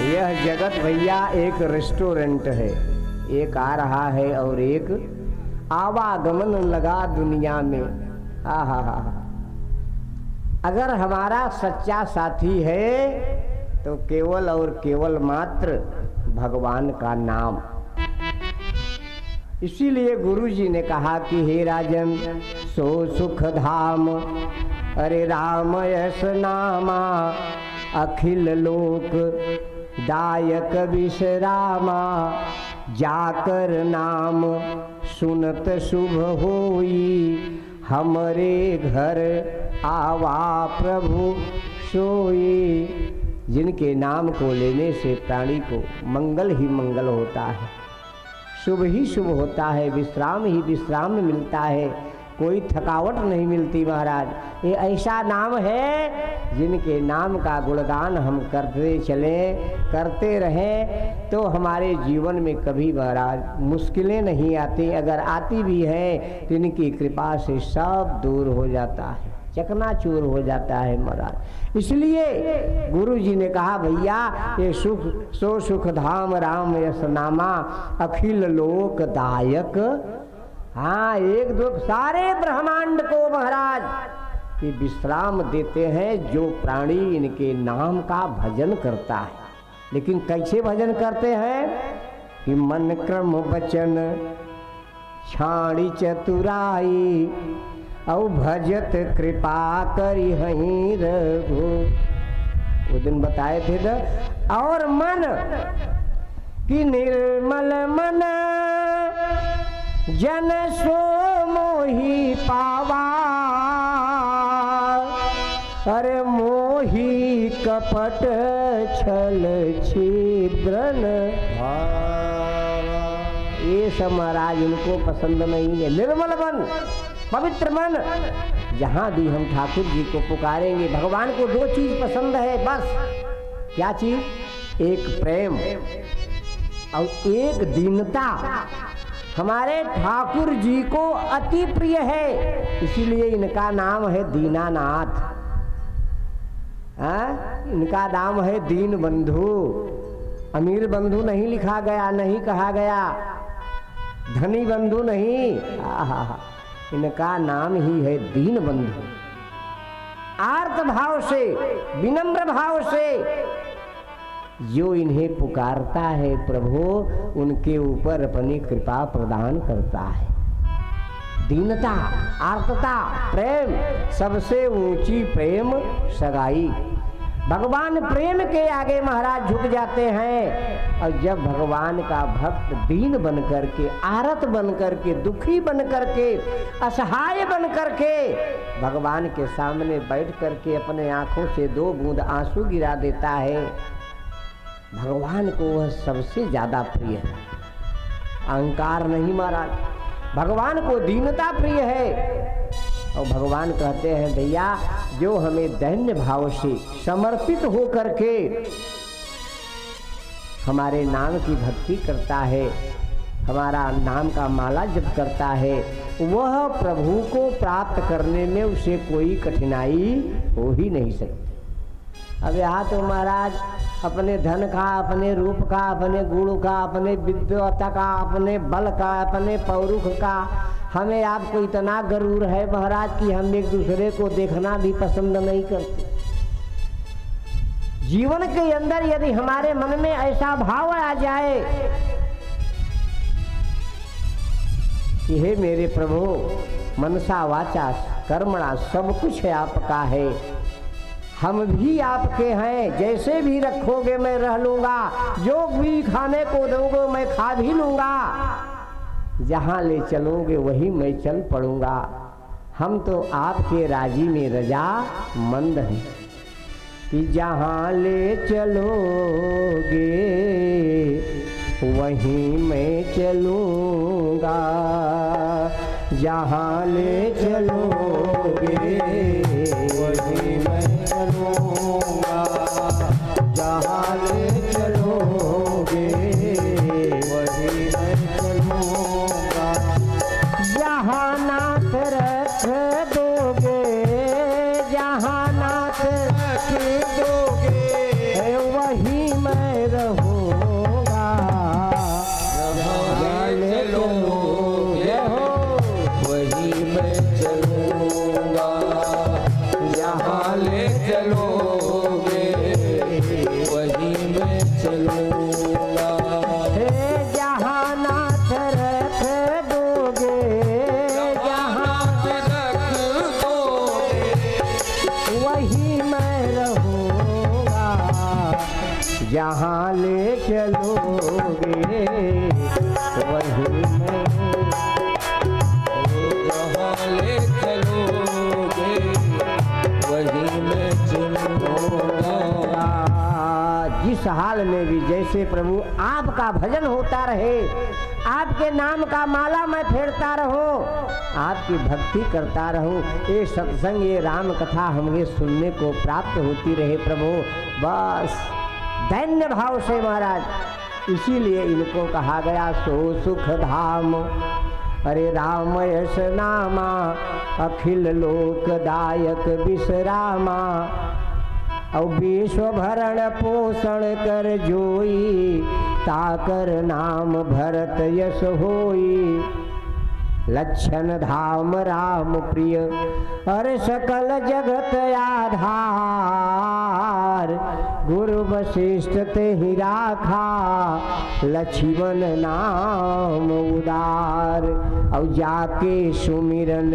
यह जगत भैया एक रेस्टोरेंट है, एक आ रहा है और एक आवागमन लगा दुनिया में। आहा हा। अगर हमारा सच्चा साथी है तो केवल और केवल मात्र भगवान का नाम। इसीलिए गुरु जी ने कहा कि हे राजन सो सुख धाम, अरे राम यस नामा, अखिल लोक दायक विश्रामा, जाकर नाम सुनत शुभ होई, हमरे घर आवा प्रभु सोई। जिनके नाम को लेने से प्राणी को मंगल ही मंगल होता है, शुभ ही शुभ होता है, विश्राम ही विश्राम मिलता है, कोई थकावट नहीं मिलती। महाराज ये ऐसा नाम है जिनके नाम का गुणगान हम करते चलें, करते रहें तो हमारे जीवन में कभी महाराज मुश्किलें नहीं आती। अगर आती भी है तो इनकी कृपा से सब दूर हो जाता है, चकनाचूर हो जाता है महाराज। इसलिए गुरु जी ने कहा भैया ये सुख सो सुख धाम राम यस नामा, अखिल लोक दायक। हाँ, एक दो सारे ब्रह्मांड को महाराज ये विश्राम देते हैं जो प्राणी इनके नाम का भजन करता है। लेकिन कैसे भजन करते हैं कि मन क्रम वचन छाड़ी चतुराई, औ भजत कृपा करी हहीं रघु। वो दिन बताए थे ना। और मन कि निर्मल मन जन सो मोही पावा, अरे मोही कपट छल छिद्रन भावा। ये सब महाराज उनको पसंद नहीं है। निर्मल मन, पवित्र मन, जहाँ भी हम ठाकुर जी को पुकारेंगे, भगवान को दो चीज पसंद है बस। क्या चीज? एक प्रेम और एक दीनता। हमारे ठाकुर जी को अति प्रिय है, इसीलिए इनका नाम है दीनानाथ। इनका नाम है दीन बंधु। अमीर बंधु नहीं लिखा गया, नहीं कहा गया, धनी बंधु नहीं। इनका नाम ही है दीन बंधु। आर्त भाव से, विनम्र भाव से जो इन्हें पुकारता है प्रभु उनके ऊपर अपनी कृपा प्रदान करता है। दीनता, आर्तता, प्रेम, सबसे ऊंची प्रेम सगाई। भगवान प्रेम के आगे महाराज झुक जाते हैं। और जब भगवान का भक्त दीन बन करके, आरत बन करके, दुखी बन करके, असहाय बन करके भगवान के सामने बैठ करके अपने आंखों से दो बूंद आंसू गिरा देता है, भगवान को वह सबसे ज्यादा प्रिय है। अहंकार नहीं महाराज, भगवान को दीनता प्रिय है। और भगवान कहते हैं भैया जो हमें दैन्य भाव से समर्पित हो करके हमारे नाम की भक्ति करता है, हमारा नाम का माला जप करता है, वह प्रभु को प्राप्त करने में उसे कोई कठिनाई हो ही नहीं सकती। अब यहाँ तो महाराज अपने धन का, अपने रूप का, अपने गुण का, अपने विद्वता का, अपने बल का, अपने पौरुष का हमें आपको इतना गरूर है महाराज कि हम एक दूसरे को देखना भी पसंद नहीं करते। जीवन के अंदर यदि हमारे मन में ऐसा भाव आ जाए कि हे मेरे प्रभु मनसा वाचा कर्मणा सब कुछ आपका है, हम भी आपके हैं, जैसे भी रखोगे मैं रह लूंगा, जो भी खाने को दोगे मैं खा भी लूंगा, जहाँ ले चलोगे वही मैं चल पड़ूंगा। हम तो आपके राजी में रजा मंद हैं कि जहाँ ले चलोगे वहीं मैं चलूंगा, जहाँ ले चलोगे वहीं मैं चलूंगा, जहाँ ले चलोगे वहीं मैं चलूंगा, जहाँ नाथ रख दोगे, जहाँ नाथ रख दोगे वहीं मैं जहाँ ले चलोगे वहीं मैं, जहाँ ले चलोगे वहीं मैं चलूँगा। जिस हाल में भी जैसे प्रभु आपका भजन होता रहे, आपके नाम का माला मैं फेरता रहूं, आपकी भक्ति करता रहूं, ये सत्संग ये राम कथा हमें सुनने को प्राप्त होती रहे प्रभु। बस दैन्य भाव से महाराज, इसीलिए इनको कहा गया सो सुख धाम। अरे राम यश नामा अखिल लोकदायक विश्रामा, और विश्व भरण पोषण कर जोई, ताकर नाम भरत यश होई। लक्षण धाम राम प्रिय अरे सकल जगत आधार, गुरु वशिष्ठ ते ही राखा, लक्ष्मण नाम उदार। और जाके सुमिरन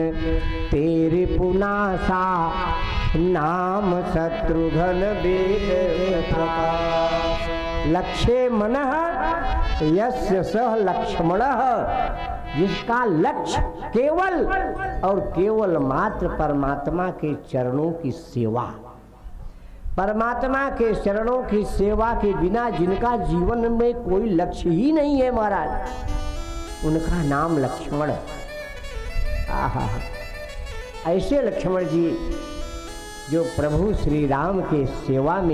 तेरे पुनासा, नाम शत्रुघ्न वेद प्रकाश। लक्ष्य मनः यस्य सह लक्ष्मणः, जिसका लक्ष्य केवल और केवल मात्र परमात्मा के चरणों की सेवा, परमात्मा के चरणों की सेवा के बिना जिनका जीवन में कोई लक्ष्य ही नहीं है महाराज, उनका नाम लक्ष्मण। आहा, ऐसे लक्ष्मण जी जो प्रभु श्री राम के सेवा में